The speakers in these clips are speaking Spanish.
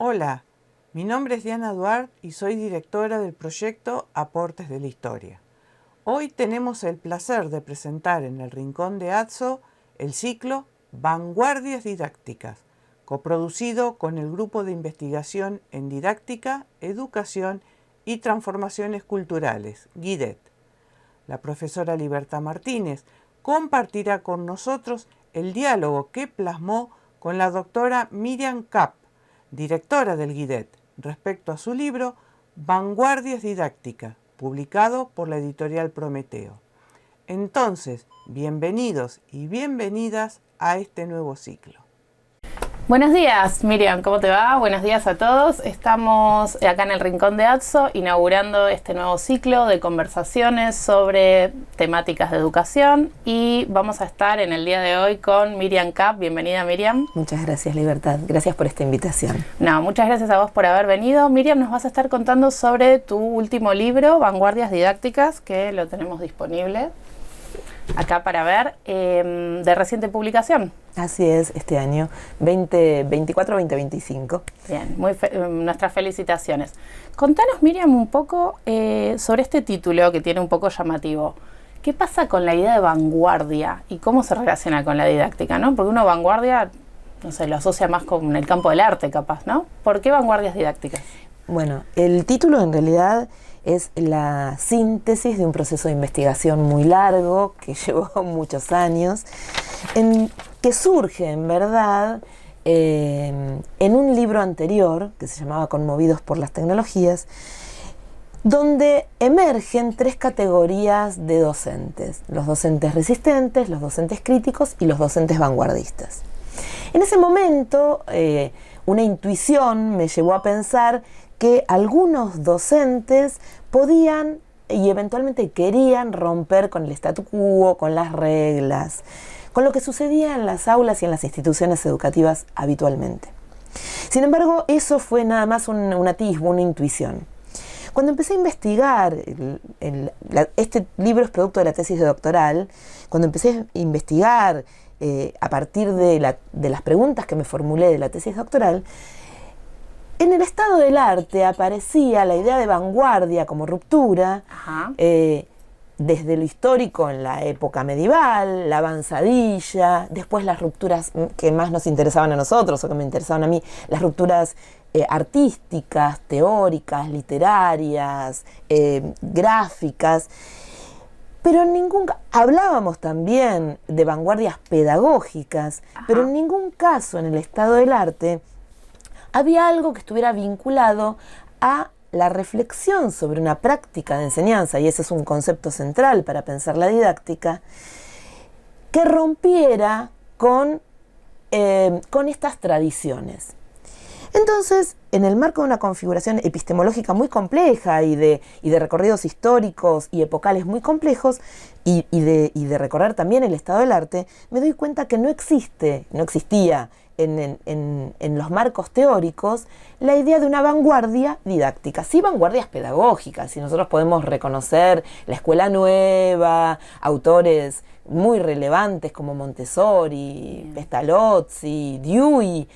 Hola, mi nombre es Diana Duarte y soy directora del proyecto Aportes de la Historia. Hoy tenemos el placer de presentar en el Rincón de Atso el ciclo Vanguardias Didácticas, coproducido con el Grupo de Investigación en Didáctica, Educación y Transformaciones Culturales, GIDET. La profesora Libertad Martínez compartirá con nosotros el diálogo que plasmó con la doctora Miriam Kapp, directora del GIDET, respecto a su libro Vanguardias Didácticas, publicado por la editorial Prometeo. Entonces, bienvenidos y bienvenidas a este nuevo ciclo. Buenos días, Miriam, ¿cómo te va? Buenos días a todos. Estamos acá en el Rincón de Atso inaugurando este nuevo ciclo de conversaciones sobre temáticas de educación y vamos a estar en el día de hoy con Miriam Kapp. Bienvenida, Miriam. Muchas gracias, Libertad. Gracias por esta invitación. No, muchas gracias a vos por haber venido. Miriam, nos vas a estar contando sobre tu último libro, Vanguardias Didácticas, que lo tenemos disponible acá para ver, de reciente publicación. Así es, este año 2024-2025. Bien, nuestras felicitaciones. Contanos, Miriam, un poco sobre este título que tiene un poco llamativo. ¿Qué pasa con la idea de vanguardia y cómo se relaciona con la didáctica, ¿no? Porque uno vanguardia, no sé, lo asocia más con el campo del arte, capaz, ¿no? ¿Por qué vanguardias didácticas? Bueno, el título en realidad es la síntesis de un proceso de investigación muy largo que llevó muchos años, que surge en verdad en un libro anterior que se llamaba Conmovidos por las Tecnologías, donde emergen tres categorías de docentes: los docentes resistentes, los docentes críticos y los docentes vanguardistas. En ese momento, una intuición me llevó a pensar que algunos docentes podían y eventualmente querían romper con el statu quo, con las reglas, con lo que sucedía en las aulas y en las instituciones educativas habitualmente. Sin embargo, eso fue nada más un atisbo, una intuición. Cuando empecé a investigar, este libro es producto de la tesis de doctoral, cuando empecé a investigar a partir de las preguntas que me formulé de la tesis doctoral, en el estado del arte aparecía la idea de vanguardia como ruptura, desde lo histórico en la época medieval, la avanzadilla, después las rupturas que más nos interesaban a nosotros o que me interesaban a mí, las rupturas artísticas, teóricas, literarias, gráficas. Pero hablábamos también de vanguardias pedagógicas, pero en ningún caso en el estado del arte había algo que estuviera vinculado a la reflexión sobre una práctica de enseñanza, y ese es un concepto central para pensar la didáctica, que rompiera con estas tradiciones. Entonces, en el marco de una configuración epistemológica muy compleja y de recorridos históricos y epocales muy complejos, y de recorrer también el estado del arte, me doy cuenta que no existía en los marcos teóricos la idea de una vanguardia didáctica. Sí, vanguardias pedagógicas, y nosotros podemos reconocer la escuela nueva, autores muy relevantes como Montessori, Pestalozzi, Dewey,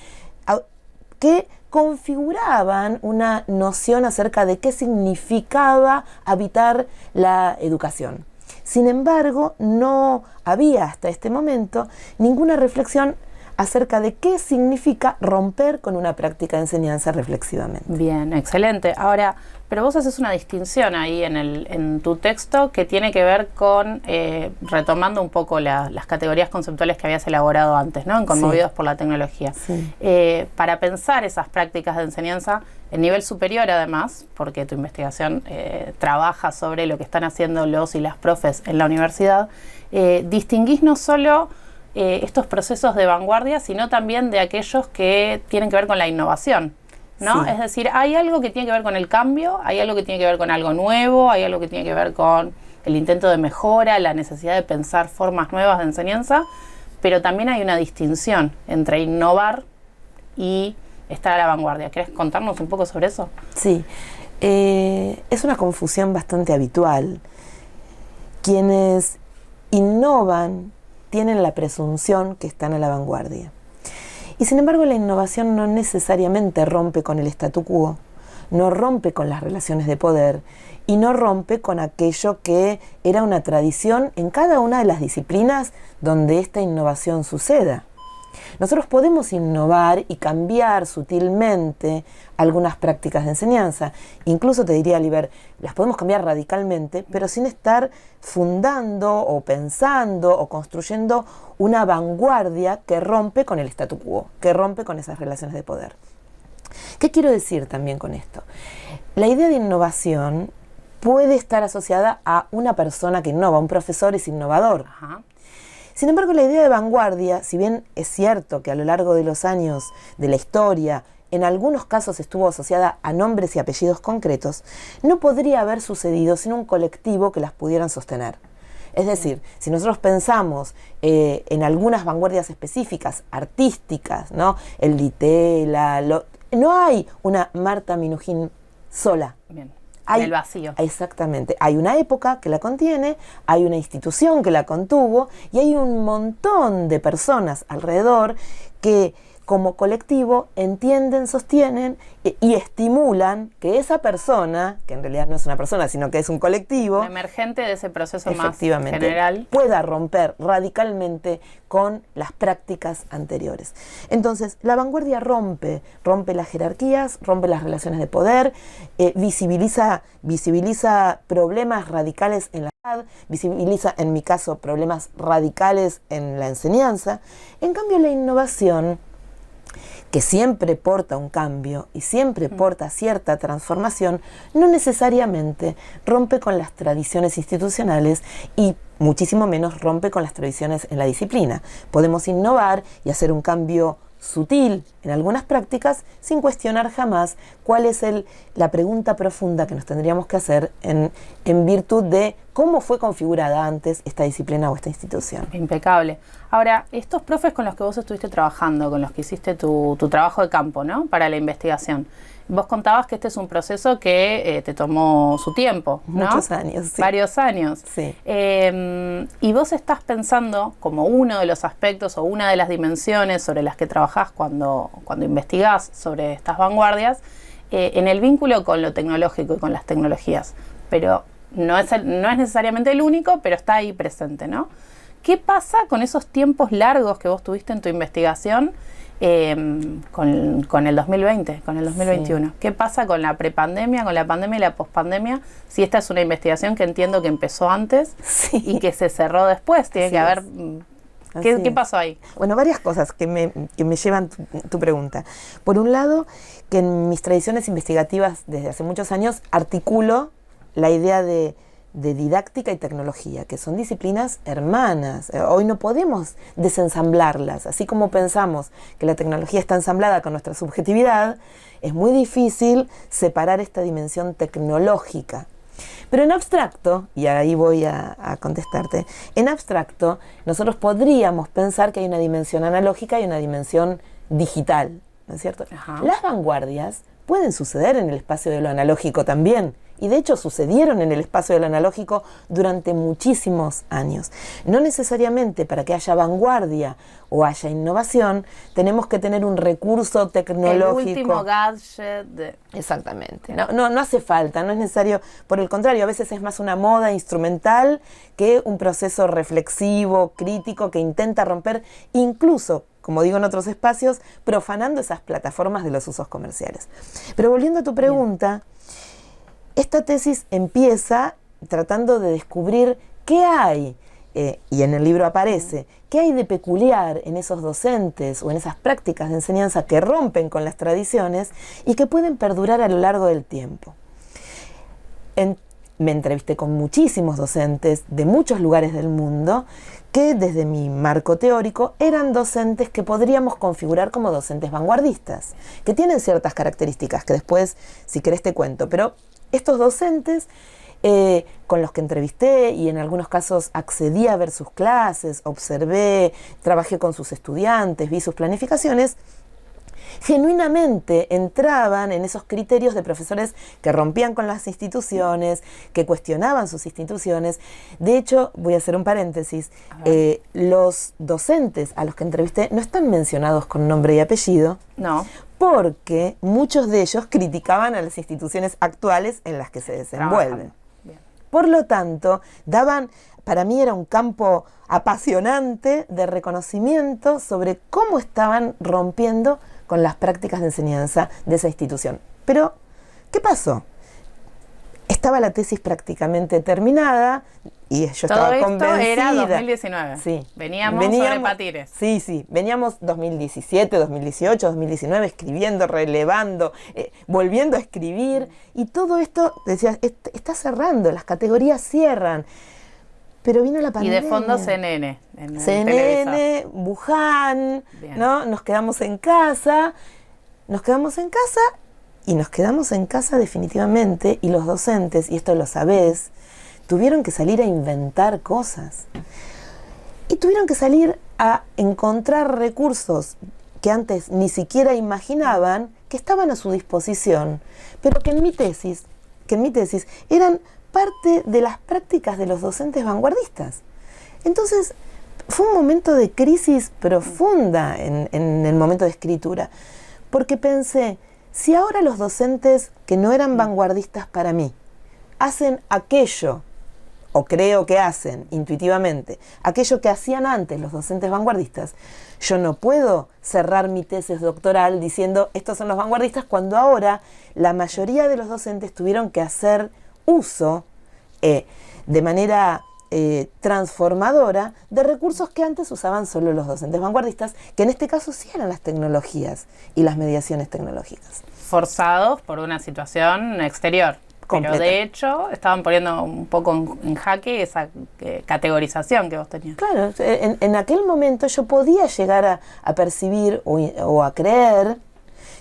que configuraban una noción acerca de qué significaba habitar la educación. Sin embargo, no había hasta este momento ninguna reflexión acerca de qué significa romper con una práctica de enseñanza reflexivamente. Bien, excelente. Ahora, pero vos haces una distinción ahí en tu texto que tiene que ver con, retomando un poco las categorías conceptuales que habías elaborado antes, ¿no? En Conmovidos por la Tecnología. Sí. Para pensar esas prácticas de enseñanza en nivel superior, además, porque tu investigación trabaja sobre lo que están haciendo los y las profes en la universidad, distinguís no solo estos procesos de vanguardia, sino también de aquellos que tienen que ver con la innovación, ¿no? Sí. Es decir, hay algo que tiene que ver con el cambio, hay algo que tiene que ver con algo nuevo, hay algo que tiene que ver con el intento de mejora, la necesidad de pensar formas nuevas de enseñanza, pero también hay una distinción entre innovar y estar a la vanguardia. ¿Querés contarnos un poco sobre eso? Sí, es una confusión bastante habitual. Quienes innovan tienen la presunción que están a la vanguardia. Y sin embargo la innovación no necesariamente rompe con el statu quo, no rompe con las relaciones de poder y no rompe con aquello que era una tradición en cada una de las disciplinas donde esta innovación suceda. Nosotros podemos innovar y cambiar sutilmente algunas prácticas de enseñanza. Incluso te diría, Liber, las podemos cambiar radicalmente, pero sin estar fundando o pensando o construyendo una vanguardia que rompe con el statu quo, que rompe con esas relaciones de poder. ¿Qué quiero decir también con esto? La idea de innovación puede estar asociada a una persona que innova, un profesor es innovador. Ajá. Sin embargo, la idea de vanguardia, si bien es cierto que a lo largo de los años de la historia, en algunos casos estuvo asociada a nombres y apellidos concretos, no podría haber sucedido sin un colectivo que las pudieran sostener. Es decir, si nosotros pensamos en algunas vanguardias específicas, artísticas, ¿no? El Ditela, no hay una Marta Minujín sola. Bien. Hay, en el vacío. Exactamente. Hay una época que la contiene, hay una institución que la contuvo y hay un montón de personas alrededor que como colectivo entienden, sostienen y estimulan que esa persona, que en realidad no es una persona, sino que es un colectivo, Un emergente de ese proceso más efectivamente, general, pueda romper radicalmente con las prácticas anteriores. Entonces, la vanguardia rompe las jerarquías, rompe las relaciones de poder, visibiliza problemas radicales en la edad, visibiliza, en mi caso, problemas radicales en la enseñanza. En cambio, la innovación, que siempre porta un cambio y siempre porta cierta transformación, no necesariamente rompe con las tradiciones institucionales y muchísimo menos rompe con las tradiciones en la disciplina. Podemos innovar y hacer un cambio sutil en algunas prácticas sin cuestionar jamás cuál es la pregunta profunda que nos tendríamos que hacer en virtud de cómo fue configurada antes esta disciplina o esta institución. impecable. Ahora, estos profes con los que vos estuviste trabajando, con los que hiciste tu trabajo de campo, ¿no? Para la investigación, vos contabas que este es un proceso que te tomó su tiempo, ¿no? Muchos años, sí. Varios años. Sí. Y vos estás pensando, como uno de los aspectos o una de las dimensiones sobre las que trabajás cuando investigás sobre estas vanguardias, en el vínculo con lo tecnológico y con las tecnologías. Pero no es necesariamente el único, pero está ahí presente, ¿no? ¿Qué pasa con esos tiempos largos que vos tuviste en tu investigación con el 2020, con el 2021? Sí. ¿Qué pasa con la prepandemia, con la pandemia y la pospandemia? Si esta es una investigación que entiendo que empezó antes sí. y que se cerró después, tiene que haber... ¿Qué pasó ahí? Bueno, varias cosas que me llevan tu pregunta. Por un lado, que en mis tradiciones investigativas desde hace muchos años articulo la idea de didáctica y tecnología, que son disciplinas hermanas. Hoy no podemos desensamblarlas. Así como pensamos que la tecnología está ensamblada con nuestra subjetividad, es muy difícil separar esta dimensión tecnológica. Pero en abstracto, y ahí voy a contestarte, en abstracto nosotros podríamos pensar que hay una dimensión analógica y una dimensión digital, ¿no es cierto? Ajá. Las vanguardias pueden suceder en el espacio de lo analógico también. Y de hecho sucedieron en el espacio del analógico durante muchísimos años. No necesariamente para que haya vanguardia o haya innovación, tenemos que tener un recurso tecnológico. El último gadget. Exactamente. No hace falta, no es necesario. Por el contrario, a veces es más una moda instrumental que un proceso reflexivo, crítico, que intenta romper incluso, como digo en otros espacios, profanando esas plataformas de los usos comerciales. Pero volviendo a tu pregunta... Bien. Esta tesis empieza tratando de descubrir qué hay, y en el libro aparece, qué hay de peculiar en esos docentes o en esas prácticas de enseñanza que rompen con las tradiciones y que pueden perdurar a lo largo del tiempo. Me entrevisté con muchísimos docentes de muchos lugares del mundo que desde mi marco teórico eran docentes que podríamos configurar como docentes vanguardistas, que tienen ciertas características que después, si querés, te cuento, pero estos docentes con los que entrevisté y en algunos casos accedí a ver sus clases, observé, trabajé con sus estudiantes, vi sus planificaciones, genuinamente entraban en esos criterios de profesores que rompían con las instituciones, que cuestionaban sus instituciones. De hecho, voy a hacer un paréntesis, los docentes a los que entrevisté no están mencionados con nombre y apellido, No. porque muchos de ellos criticaban a las instituciones actuales en las que se desenvuelven. Bien. Por lo tanto, para mí era un campo apasionante de reconocimiento sobre cómo estaban rompiendo con las prácticas de enseñanza de esa institución. Pero, ¿qué pasó? Estaba la tesis prácticamente terminada y yo Todo estaba esto convencida. era 2019. Sí. Veníamos sobre patines. Sí. Veníamos 2017, 2018, 2019 escribiendo, relevando, volviendo a escribir. Y todo esto, decías, está cerrando, las categorías cierran. Pero vino la Y pandemia. de fondo CNN. En el CNN, televisor. Wuhan, Bien. ¿no? Nos quedamos en casa y nos quedamos en casa definitivamente, y los docentes, y esto lo sabés, tuvieron que salir a inventar cosas. Y tuvieron que salir a encontrar recursos que antes ni siquiera imaginaban que estaban a su disposición, pero que en mi tesis eran parte de las prácticas de los docentes vanguardistas. Entonces, fue un momento de crisis profunda en el momento de escritura, porque pensé, si ahora los docentes que no eran vanguardistas para mí hacen aquello, o creo que hacen intuitivamente, aquello que hacían antes los docentes vanguardistas, yo no puedo cerrar mi tesis doctoral diciendo estos son los vanguardistas, cuando ahora la mayoría de los docentes tuvieron que hacer uso de manera transformadora de recursos que antes usaban solo los docentes vanguardistas, que en este caso sí eran las tecnologías y las mediaciones tecnológicas. Forzados por una situación exterior. Completa. Pero de hecho estaban poniendo un poco en jaque esa categorización que vos tenías. Claro, en aquel momento yo podía llegar a percibir o a creer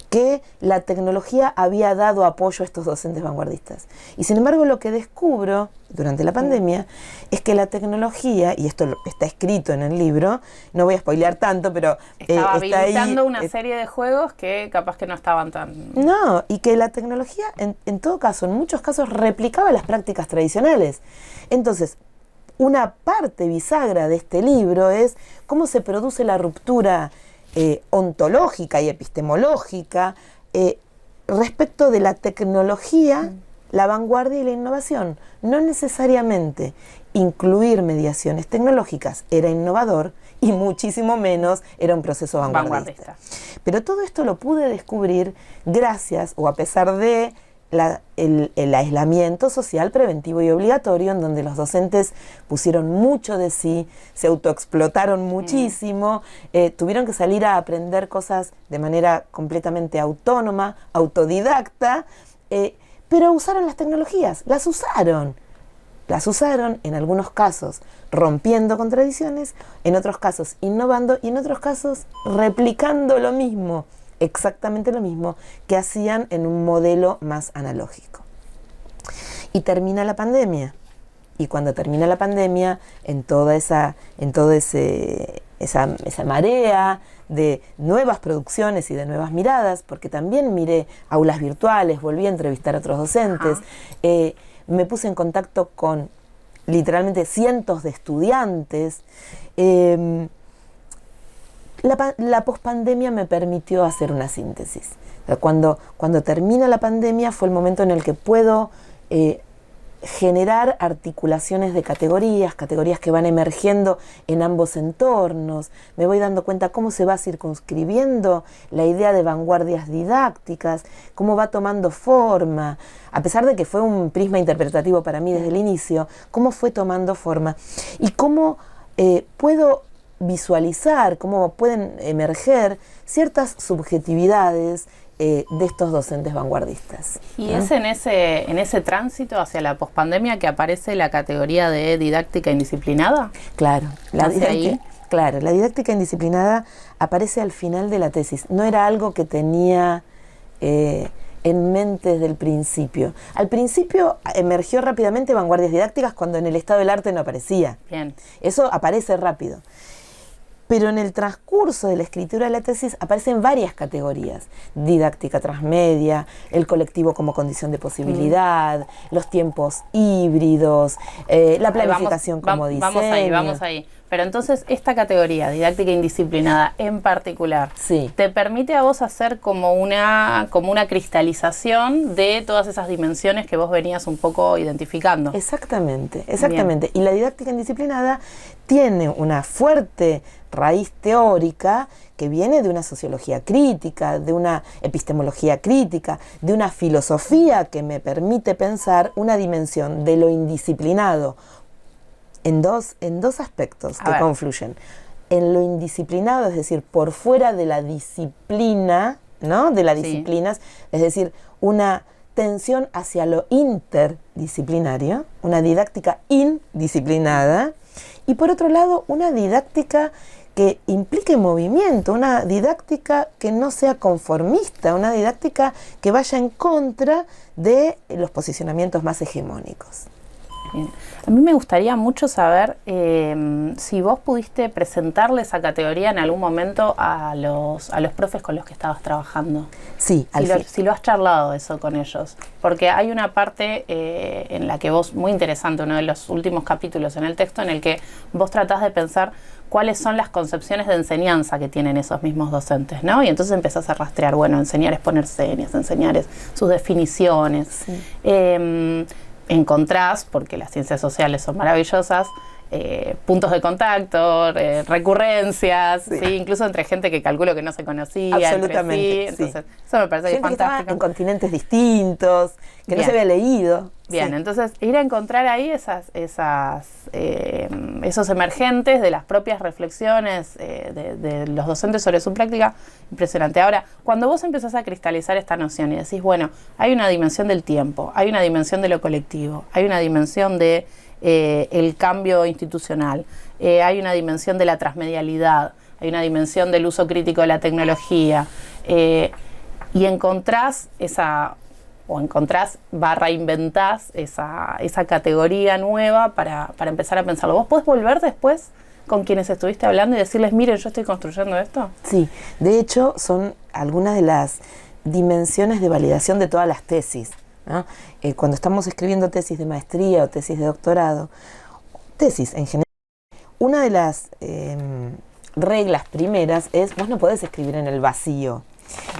que la tecnología había dado apoyo a estos docentes vanguardistas. Y sin embargo, lo que descubro durante la pandemia es que la tecnología, y esto está escrito en el libro, no voy a spoilear tanto, pero Estaba está habilitando ahí, una serie de juegos que capaz que no estaban tan... No, y que la tecnología, en todo caso, en muchos casos, replicaba las prácticas tradicionales. Entonces, una parte bisagra de este libro es cómo se produce la ruptura ontológica y epistemológica respecto de la tecnología, la vanguardia y la innovación. No necesariamente incluir mediaciones tecnológicas era innovador y muchísimo menos era un proceso vanguardista. Pero todo esto lo pude descubrir gracias o a pesar de el aislamiento social preventivo y obligatorio, en donde los docentes pusieron mucho de sí, se autoexplotaron muchísimo, tuvieron que salir a aprender cosas de manera completamente autónoma, autodidacta, pero usaron las tecnologías, las usaron en algunos casos rompiendo con tradiciones, en otros casos innovando y en otros casos replicando lo mismo, exactamente lo mismo que hacían en un modelo más analógico. Y termina la pandemia. Y cuando termina la pandemia, en toda esa marea de nuevas producciones y de nuevas miradas, porque también miré aulas virtuales, volví a entrevistar a otros docentes, me puse en contacto con literalmente cientos de estudiantes. La pospandemia me permitió hacer una síntesis. Cuando termina la pandemia fue el momento en el que puedo generar articulaciones de categorías que van emergiendo en ambos entornos. Me voy dando cuenta cómo se va circunscribiendo la idea de vanguardias didácticas, cómo va tomando forma, a pesar de que fue un prisma interpretativo para mí desde el inicio, cómo fue tomando forma y cómo puedo visualizar, cómo pueden emerger ciertas subjetividades de estos docentes vanguardistas. Y es en ese tránsito hacia la pospandemia que aparece la categoría de didáctica indisciplinada. Claro, la didáctica indisciplinada aparece al final de la tesis. No era algo que tenía en mente desde el principio. Al principio emergió rápidamente vanguardias didácticas cuando en el estado del arte no aparecía. Bien. Eso aparece rápido. pero en el transcurso de la escritura de la tesis aparecen varias categorías: didáctica transmedia, el colectivo como condición de posibilidad, los tiempos híbridos, la planificación como diseño. Vamos ahí. Pero entonces esta categoría, didáctica indisciplinada en particular, sí, te permite a vos hacer como una cristalización de todas esas dimensiones que vos venías un poco identificando. Exactamente. Bien. Y la didáctica indisciplinada tiene una fuerte raíz teórica que viene de una sociología crítica, de una epistemología crítica, de una filosofía que me permite pensar una dimensión de lo indisciplinado en dos aspectos que confluyen. En lo indisciplinado, es decir, por fuera de la disciplina, ¿no? De las disciplinas, es decir, una tensión hacia lo interdisciplinario, una didáctica indisciplinada, y por otro lado, una didáctica que implique movimiento, una didáctica que no sea conformista, una didáctica que vaya en contra de los posicionamientos más hegemónicos. Bien. A mí me gustaría mucho saber si vos pudiste presentarle esa categoría en algún momento a los profes con los que estabas trabajando. Sí, si lo has charlado eso con ellos. Porque hay una parte en la que vos, muy interesante, uno de los últimos capítulos en el texto, en el que vos tratás de pensar cuáles son las concepciones de enseñanza que tienen esos mismos docentes, ¿no? Y entonces empezás a rastrear, bueno, enseñar es poner señas, enseñar es sus definiciones. Sí. Encontrás, porque las ciencias sociales son maravillosas, puntos de contacto, recurrencias, sí, incluso entre gente que calculo que no se conocía. Absolutamente, entre sí. Entonces, eso me parece gente que es fantástico. Que estaba en continentes distintos, que no se había leído. Bien, entonces ir a encontrar ahí esos emergentes de las propias reflexiones de los docentes sobre su práctica, impresionante. Ahora, cuando vos empezás a cristalizar esta noción y decís, bueno, hay una dimensión del tiempo, hay una dimensión de lo colectivo, hay una dimensión de el cambio institucional, hay una dimensión de la transmedialidad, hay una dimensión del uso crítico de la tecnología, y encontrás inventás esa categoría nueva para empezar a pensarlo. ¿Vos podés volver después con quienes estuviste hablando y decirles, miren, yo estoy construyendo esto? Sí, de hecho son algunas de las dimensiones de validación de todas las tesis, ¿no? Cuando estamos escribiendo tesis de maestría o tesis de doctorado, tesis en general, una de las reglas primeras es, vos no podés escribir en el vacío.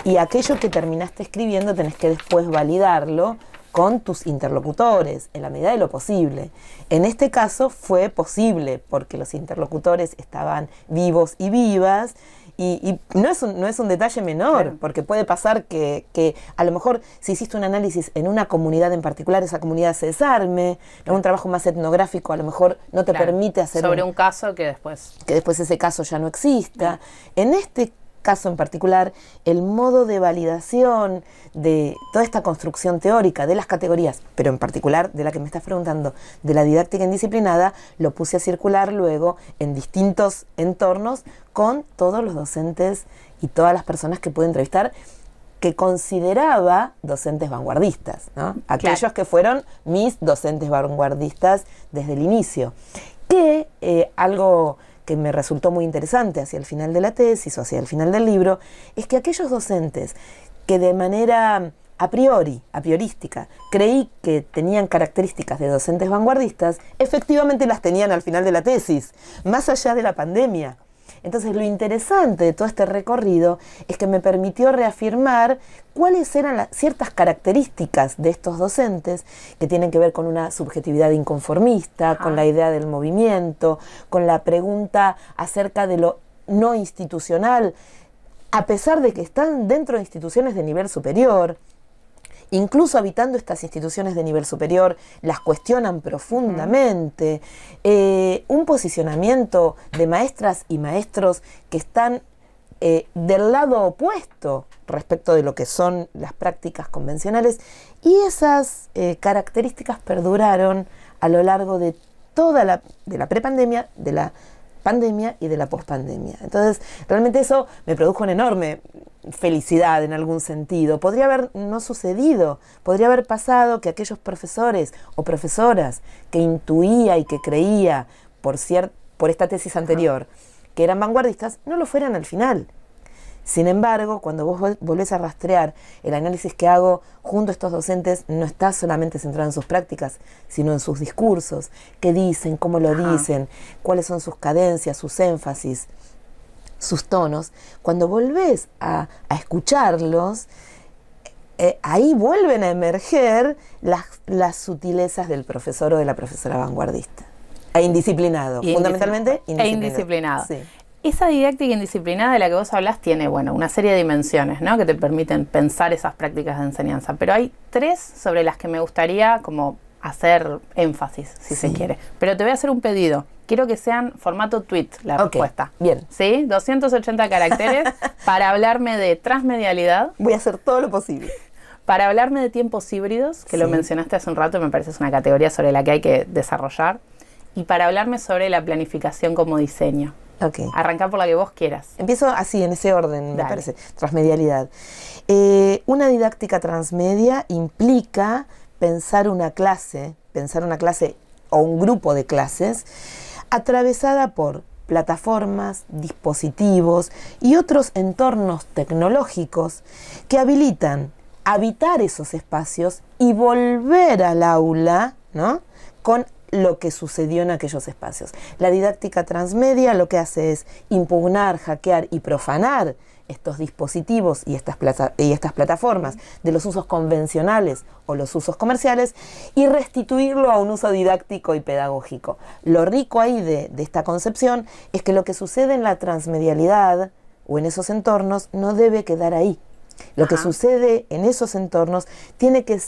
Y aquello que terminaste escribiendo tenés que después validarlo con tus interlocutores, en la medida de lo posible. En este caso fue posible, porque los interlocutores estaban vivos y vivas, y no es un detalle menor, claro, porque puede pasar que a lo mejor si hiciste un análisis en una comunidad en particular, esa comunidad se desarme, en un trabajo más etnográfico a lo mejor no te permite hacer sobre un caso que después ese caso ya no exista. En este caso en particular, el modo de validación de toda esta construcción teórica de las categorías, pero en particular de la que me estás preguntando, de la didáctica indisciplinada, lo puse a circular luego en distintos entornos con todos los docentes y todas las personas que pude entrevistar, que consideraba docentes vanguardistas, ¿no? Aquellos que fueron mis docentes vanguardistas desde el inicio. Que algo que me resultó muy interesante hacia el final de la tesis o hacia el final del libro, es que aquellos docentes que de manera apriorística, creí que tenían características de docentes vanguardistas, efectivamente las tenían al final de la tesis, más allá de la pandemia. Entonces, lo interesante de todo este recorrido es que me permitió reafirmar cuáles eran ciertas características de estos docentes que tienen que ver con una subjetividad inconformista, con la idea del movimiento, con la pregunta acerca de lo no institucional, a pesar de que están dentro de instituciones de nivel superior. Incluso habitando estas instituciones de nivel superior, las cuestionan profundamente. Un posicionamiento de maestras y maestros que están del lado opuesto respecto de lo que son las prácticas convencionales, y esas características perduraron a lo largo de toda de la prepandemia, de la pandemia y de la pospandemia. Entonces, realmente eso me produjo una enorme felicidad en algún sentido. Podría haber no sucedido, podría haber pasado que aquellos profesores o profesoras que intuía y que creía por esta tesis anterior, que eran vanguardistas no lo fueran al final. Sin embargo, cuando vos volvés a rastrear, el análisis que hago junto a estos docentes no está solamente centrado en sus prácticas, sino en sus discursos, qué dicen, cómo lo dicen, cuáles son sus cadencias, sus énfasis, sus tonos. Cuando volvés a escucharlos, ahí vuelven a emerger las sutilezas del profesor o de la profesora vanguardista. E indisciplinado, fundamentalmente indisciplinado. Sí. Esa didáctica indisciplinada de la que vos hablás tiene, una serie de dimensiones, ¿no?, que te permiten pensar esas prácticas de enseñanza. Pero hay 3 sobre las que me gustaría como hacer énfasis, si se quiere. Pero te voy a hacer un pedido. Quiero que sean formato tweet la respuesta. Bien. ¿Sí? 280 caracteres para hablarme de transmedialidad. Voy a hacer todo lo posible. Para hablarme de tiempos híbridos, que lo mencionaste hace un rato y me parece es una categoría sobre la que hay que desarrollar. Y para hablarme sobre la planificación como diseño. Okay. Arrancá por la que vos quieras. Empiezo así, en ese orden, Dale. me parece. Transmedialidad. Una didáctica transmedia implica pensar una clase o un grupo de clases atravesada por plataformas, dispositivos y otros entornos tecnológicos que habilitan habitar esos espacios y volver al aula, ¿no?, con lo que sucedió en aquellos espacios. La didáctica transmedia lo que hace es impugnar, hackear y profanar estos dispositivos y estas plataformas de los usos convencionales o los usos comerciales y restituirlo a un uso didáctico y pedagógico. Lo rico ahí de esta concepción es que lo que sucede en la transmedialidad o en esos entornos no debe quedar ahí. Lo que sucede en esos entornos tiene que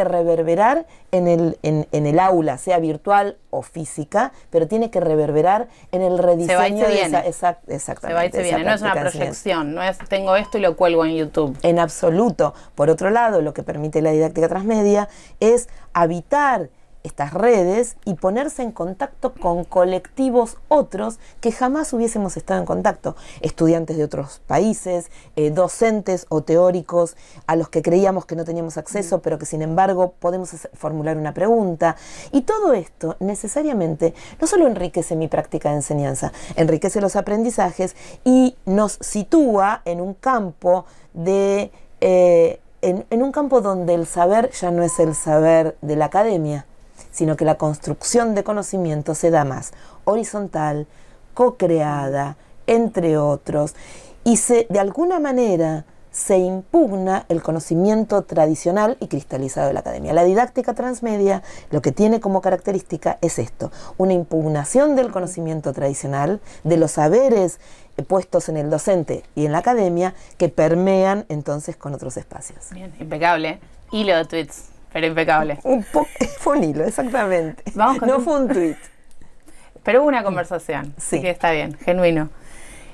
reverberar en el aula, sea virtual o física, pero tiene que reverberar en el rediseño de esa. Exactamente. Se va y se viene. No es una proyección, no es tengo esto y lo cuelgo en YouTube. En absoluto. Por otro lado, lo que permite la didáctica transmedia es habitar estas redes y ponerse en contacto con colectivos otros que jamás hubiésemos estado en contacto. Estudiantes de otros países, docentes o teóricos a los que creíamos que no teníamos acceso, pero que sin embargo podemos formular una pregunta. Y todo esto necesariamente no solo enriquece mi práctica de enseñanza, enriquece los aprendizajes y nos sitúa en un campo en un campo donde el saber ya no es el saber de la academia, sino que la construcción de conocimiento se da más horizontal, co-creada, entre otros, y de alguna manera se impugna el conocimiento tradicional y cristalizado de la academia. La didáctica transmedia lo que tiene como característica es esto, una impugnación del conocimiento tradicional, de los saberes puestos en el docente y en la academia, que permean entonces con otros espacios. Bien, impecable. Hilo de tweets. Pero impecable. Fue un hilo, exactamente. No fue un tweet. Pero hubo una conversación. Sí. Así que está bien, genuino.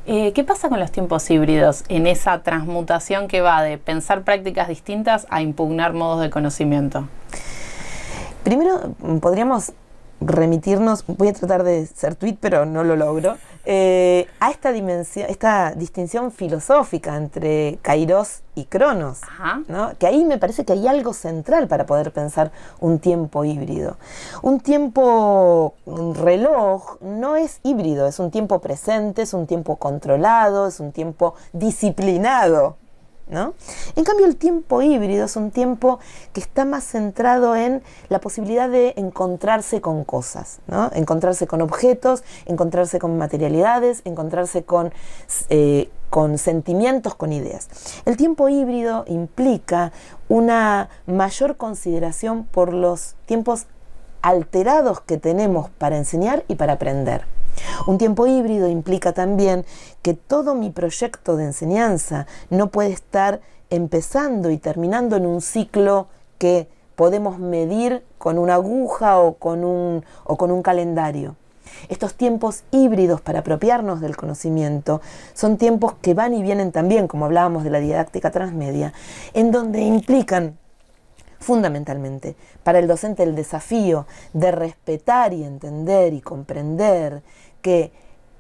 ¿Qué pasa con los tiempos híbridos en esa transmutación que va de pensar prácticas distintas a impugnar modos de conocimiento? Primero, podríamos remitirnos, voy a tratar de ser tweet, pero no lo logro, a esta distinción filosófica entre Kairos y Cronos, ¿no? Que ahí me parece que hay algo central para poder pensar un tiempo híbrido. Un tiempo reloj no es híbrido, es un tiempo presente, es un tiempo controlado, es un tiempo disciplinado, ¿no? En cambio, el tiempo híbrido es un tiempo que está más centrado en la posibilidad de encontrarse con cosas, ¿no? Encontrarse con objetos, encontrarse con materialidades, encontrarse con sentimientos, con ideas. El tiempo híbrido implica una mayor consideración por los tiempos alterados que tenemos para enseñar y para aprender. Un tiempo híbrido implica también que todo mi proyecto de enseñanza no puede estar empezando y terminando en un ciclo que podemos medir con una aguja o con un calendario. Estos tiempos híbridos para apropiarnos del conocimiento son tiempos que van y vienen también, como hablábamos de la didáctica transmedia, en donde implican fundamentalmente para el docente el desafío de respetar y entender y comprender que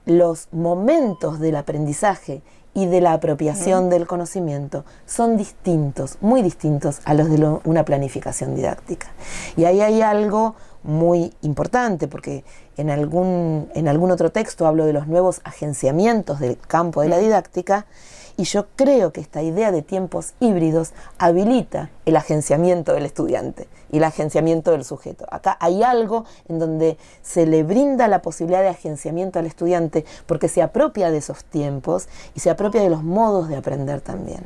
los momentos del aprendizaje y de la apropiación del conocimiento son distintos, muy distintos a los de una planificación didáctica. Y ahí hay algo muy importante, porque en algún otro texto hablo de los nuevos agenciamientos del campo de la didáctica, y yo creo que esta idea de tiempos híbridos habilita el agenciamiento del estudiante y el agenciamiento del sujeto. Acá hay algo en donde se le brinda la posibilidad de agenciamiento al estudiante porque se apropia de esos tiempos y se apropia de los modos de aprender también.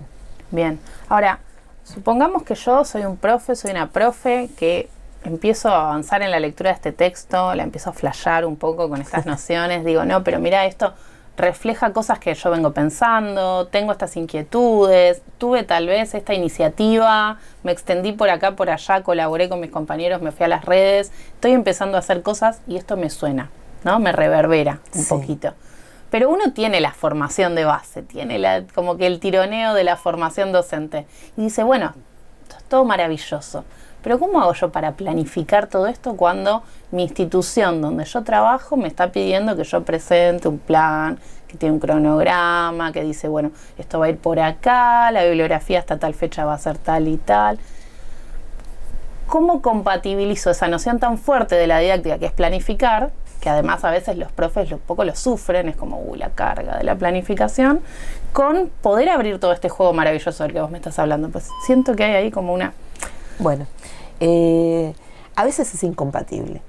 Bien, ahora, supongamos que yo soy un profe, soy una profe que empiezo a avanzar en la lectura de este texto, la empiezo a flashear un poco con estas nociones, digo, no, pero mira, esto refleja cosas que yo vengo pensando, tengo estas inquietudes, tuve tal vez esta iniciativa, me extendí por acá, por allá, colaboré con mis compañeros, me fui a las redes, estoy empezando a hacer cosas y esto me suena, ¿no? Me reverbera un poquito. Pero uno tiene la formación de base, tiene como que el tironeo de la formación docente. Y dice, bueno, esto es todo maravilloso, pero ¿cómo hago yo para planificar todo esto cuando mi institución donde yo trabajo me está pidiendo que yo presente un plan, que tiene un cronograma, que dice, bueno, esto va a ir por acá, la bibliografía hasta tal fecha va a ser tal y tal? ¿Cómo compatibilizo esa noción tan fuerte de la didáctica que es planificar, que además a veces los profes un poco lo sufren, es como la carga de la planificación, con poder abrir todo este juego maravilloso del que vos me estás hablando? Pues siento que hay ahí como una... Bueno, a veces es incompatible,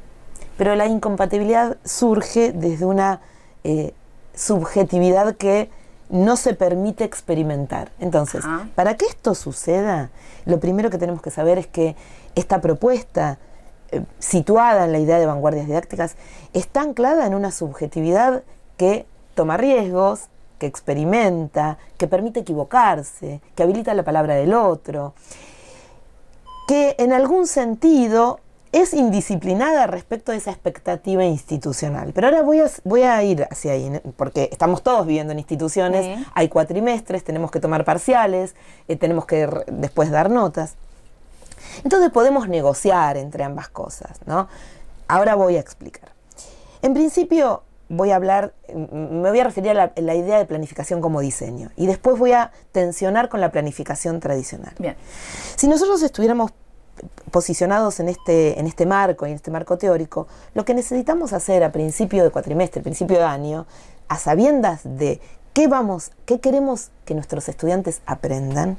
pero la incompatibilidad surge desde una subjetividad que no se permite experimentar. Entonces, para que esto suceda, lo primero que tenemos que saber es que esta propuesta, situada en la idea de vanguardias didácticas, está anclada en una subjetividad que toma riesgos, que experimenta, que permite equivocarse, que habilita la palabra del otro, que en algún sentido es indisciplinada respecto de esa expectativa institucional. Pero ahora voy a ir hacia ahí, porque estamos todos viviendo en instituciones, hay cuatrimestres, tenemos que tomar parciales, tenemos que después dar notas. Entonces podemos negociar entre ambas cosas, ¿no? Ahora voy a explicar. En principio voy a hablar, me voy a referir a la idea de planificación como diseño, y después voy a tensionar con la planificación tradicional. Bien. Si nosotros estuviéramos posicionados en este marco teórico, lo que necesitamos hacer a principio de cuatrimestre, principio de año, a sabiendas de qué queremos que nuestros estudiantes aprendan,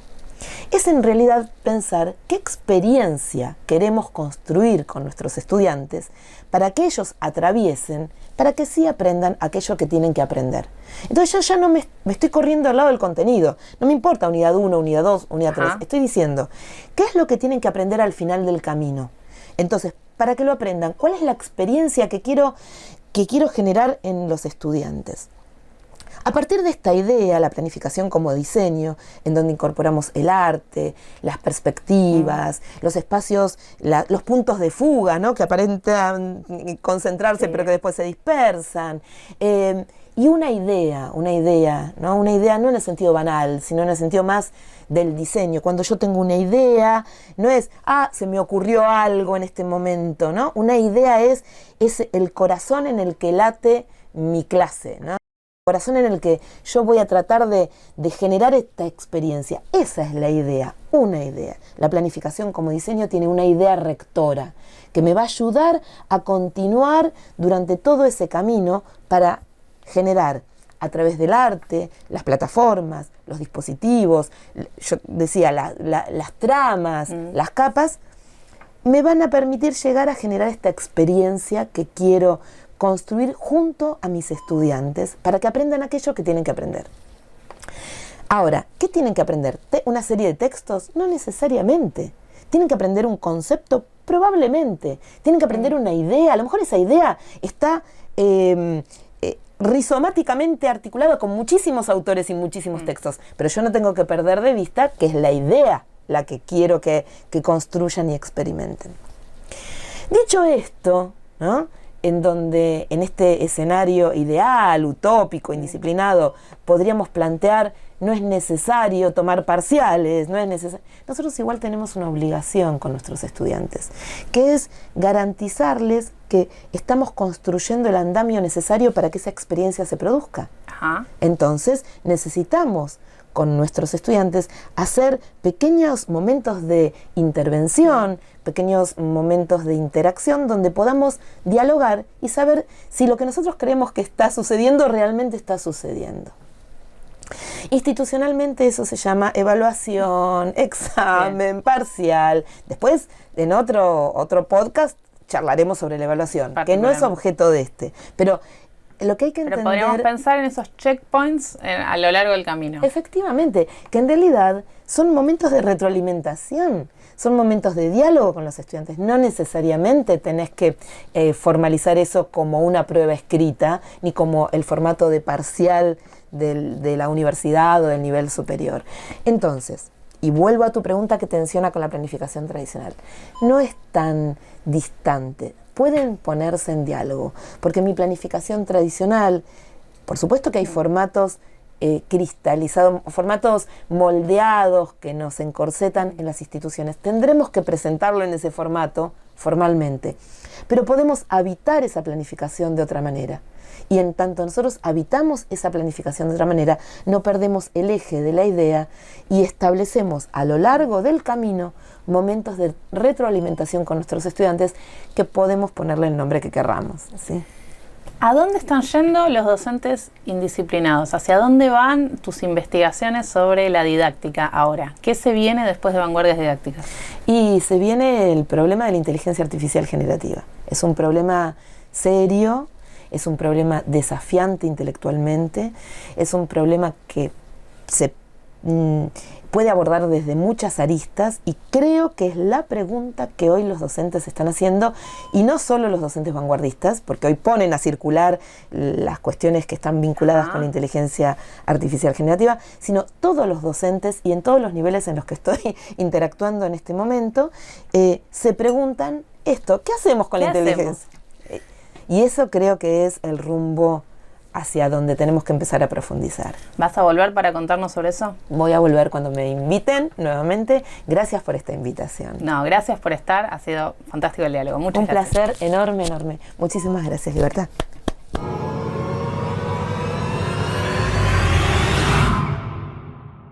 es en realidad pensar qué experiencia queremos construir con nuestros estudiantes para que ellos atraviesen, para que sí aprendan aquello que tienen que aprender. Entonces yo ya no me estoy corriendo al lado del contenido, no me importa unidad 1, unidad 2, unidad 3, estoy diciendo, ¿qué es lo que tienen que aprender al final del camino? Entonces, para que lo aprendan, ¿cuál es la experiencia que quiero generar en los estudiantes? A partir de esta idea, la planificación como diseño, en donde incorporamos el arte, las perspectivas, los espacios, los puntos de fuga, ¿no? Que aparentan concentrarse pero que después se dispersan, y una idea, ¿no? Una idea no en el sentido banal, sino en el sentido más del diseño. Cuando yo tengo una idea, no es, se me ocurrió algo en este momento, ¿no? Una idea es el corazón en el que late mi clase, ¿no? Corazón en el que yo voy a tratar de generar esta experiencia. Esa es la idea, una idea. La planificación como diseño tiene una idea rectora que me va a ayudar a continuar durante todo ese camino para generar a través del arte, las plataformas, los dispositivos, yo decía, las tramas, las capas, me van a permitir llegar a generar esta experiencia que quiero construir junto a mis estudiantes para que aprendan aquello que tienen que aprender. Ahora, ¿qué tienen que aprender? ¿Una serie de textos? No necesariamente. ¿Tienen que aprender un concepto? Probablemente. ¿Tienen que aprender una idea? A lo mejor esa idea está rizomáticamente articulada con muchísimos autores y muchísimos textos, pero yo no tengo que perder de vista que es la idea la que quiero que construyan y experimenten. Dicho esto, ¿no? En donde en este escenario ideal, utópico, indisciplinado, podríamos plantear, no es necesario tomar parciales, nosotros igual tenemos una obligación con nuestros estudiantes, que es garantizarles que estamos construyendo el andamio necesario para que esa experiencia se produzca. Entonces necesitamos con nuestros estudiantes, hacer pequeños momentos de intervención, pequeños momentos de interacción donde podamos dialogar y saber si lo que nosotros creemos que está sucediendo realmente está sucediendo. Institucionalmente eso se llama evaluación, examen, parcial. Después, en otro podcast, charlaremos sobre la evaluación, que no es objeto de este. Pero lo que hay que entender... Pero podríamos pensar en esos checkpoints a lo largo del camino. Efectivamente, que en realidad son momentos de retroalimentación, son momentos de diálogo con los estudiantes. No necesariamente tenés que formalizar eso como una prueba escrita, ni como el formato de parcial de la universidad o del nivel superior. Entonces, y vuelvo a tu pregunta que tensiona con la planificación tradicional, no es tan distante. Pueden ponerse en diálogo, porque mi planificación tradicional, por supuesto que hay formatos cristalizados, formatos moldeados que nos encorsetan en las instituciones. Tendremos que presentarlo en ese formato formalmente, pero podemos habitar esa planificación de otra manera. Y en tanto nosotros habitamos esa planificación de otra manera, no perdemos el eje de la idea y establecemos a lo largo del camino momentos de retroalimentación con nuestros estudiantes que podemos ponerle el nombre que querramos, ¿sí? ¿A dónde están yendo los docentes indisciplinados? ¿Hacia dónde van tus investigaciones sobre la didáctica ahora? ¿Qué se viene después de Vanguardias Didácticas? Y se viene el problema de la inteligencia artificial generativa. Es un problema serio, es un problema desafiante intelectualmente, es un problema que se puede abordar desde muchas aristas y creo que es la pregunta que hoy los docentes están haciendo, y no solo los docentes vanguardistas, porque hoy ponen a circular las cuestiones que están vinculadas con la inteligencia artificial generativa, sino todos los docentes y en todos los niveles en los que estoy interactuando en este momento, se preguntan esto: ¿qué hacemos con la inteligencia? Y eso creo que es el rumbo hacia donde tenemos que empezar a profundizar. ¿Vas a volver para contarnos sobre eso? Voy a volver cuando me inviten nuevamente. Gracias por esta invitación. No, gracias por estar. Ha sido fantástico el diálogo. Muchas gracias. Un placer enorme, enorme. Muchísimas gracias, Libertad.